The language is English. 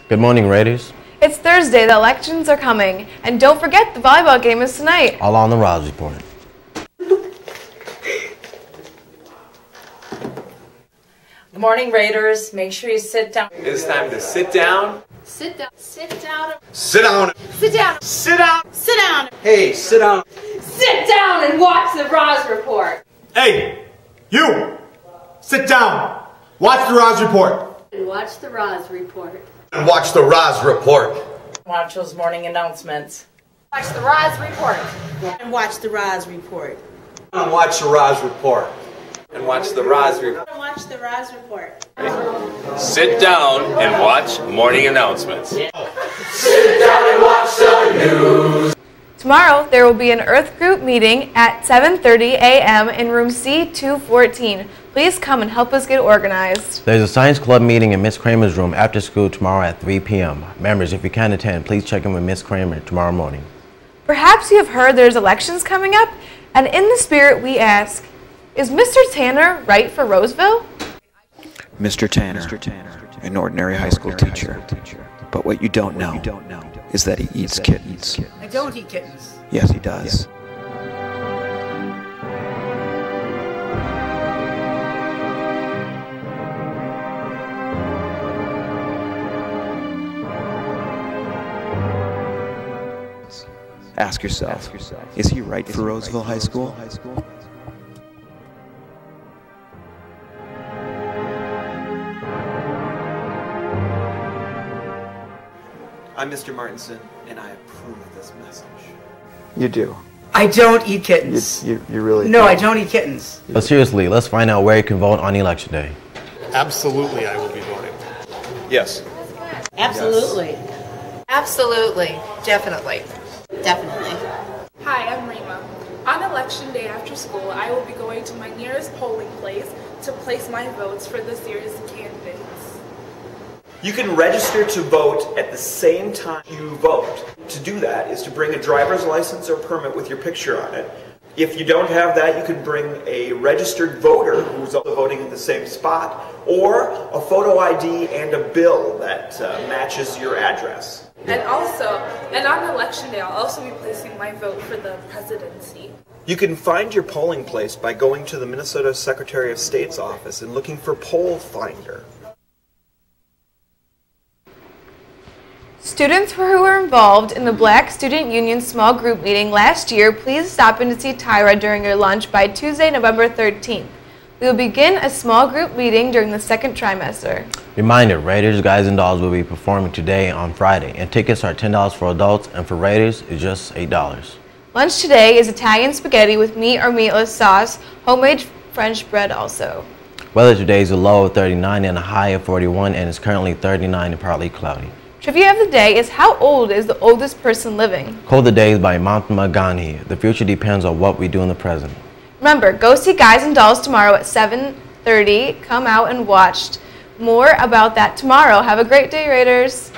Good morning, Raiders. It's Thursday, the elections are coming, and don't forget the volleyball game is tonight. All on the Rahs Report. Good morning, Raiders. Make sure you sit down. It's time to sit down. Sit down. Sit down. Sit down. Sit down. Sit down. Sit down. Hey, sit down. Sit down and watch the Rahs Report. Hey, you! Sit down. Watch the Rahs Report. And watch the Rahs Report. And watch the Rahs Report. Watch those morning announcements. Watch the Rahs Report. And watch the Rahs Report. And watch the Rahs Report. And watch the Rahs Report. And watch the Rahs Report. Sit down and watch morning announcements. Sit down and watch the news. Tomorrow, there will be an Earth Group meeting at 7:30 a.m. in room C214. Please come and help us get organized. There's a science club meeting in Miss Kramer's room after school tomorrow at 3 p.m. Members, if you can attend, please check in with Miss Kramer tomorrow morning. Perhaps you have heard there's elections coming up, and in the spirit we ask, is Mr. Tanner right for Roseville? Mr. Tanner, an ordinary high school teacher. But what you don't know is that he eats kittens. I don't eat kittens. Yes, he does. Ask yourself, is he right for Roseville High School? I'm Mr. Martinson, and I approve this message. You do. I don't eat kittens. You really No, I don't eat kittens. But seriously, let's find out where you can vote on Election Day. Absolutely, I will be voting. Yes. Absolutely. Absolutely. Definitely. Definitely. Hi, I'm Rima. On election day after school, I will be going to my nearest polling place to place my votes for this year's candidates. You can register to vote at the same time you vote. To do that is to bring a driver's license or permit with your picture on it. If you don't have that, you can bring a registered voter who's also voting in the same spot, or a photo ID and a bill that matches your address. And on election day, I'll also be placing my vote for the presidency. You can find your polling place by going to the Minnesota Secretary of State's office and looking for Poll Finder. Students who were involved in the Black Student Union small group meeting last year, please stop in to see Tyra during your lunch by Tuesday, November 13th. We will begin a small group meeting during the second trimester. Reminder, Raiders, Guys and Dolls will be performing today on Friday, and tickets are $10 for adults, and for Raiders, it's just $8. Lunch today is Italian spaghetti with meat or meatless sauce, homemade French bread also. Weather today is a low of 39 and a high of 41, and it's currently 39 and partly cloudy. Trivia of the day is, how old is the oldest person living? Quote of the day is by Mahatma Gandhi. The future depends on what we do in the present. Remember, go see Guys and Dolls tomorrow at 7:30. Come out and watch. More about that tomorrow. Have a great day, Raiders.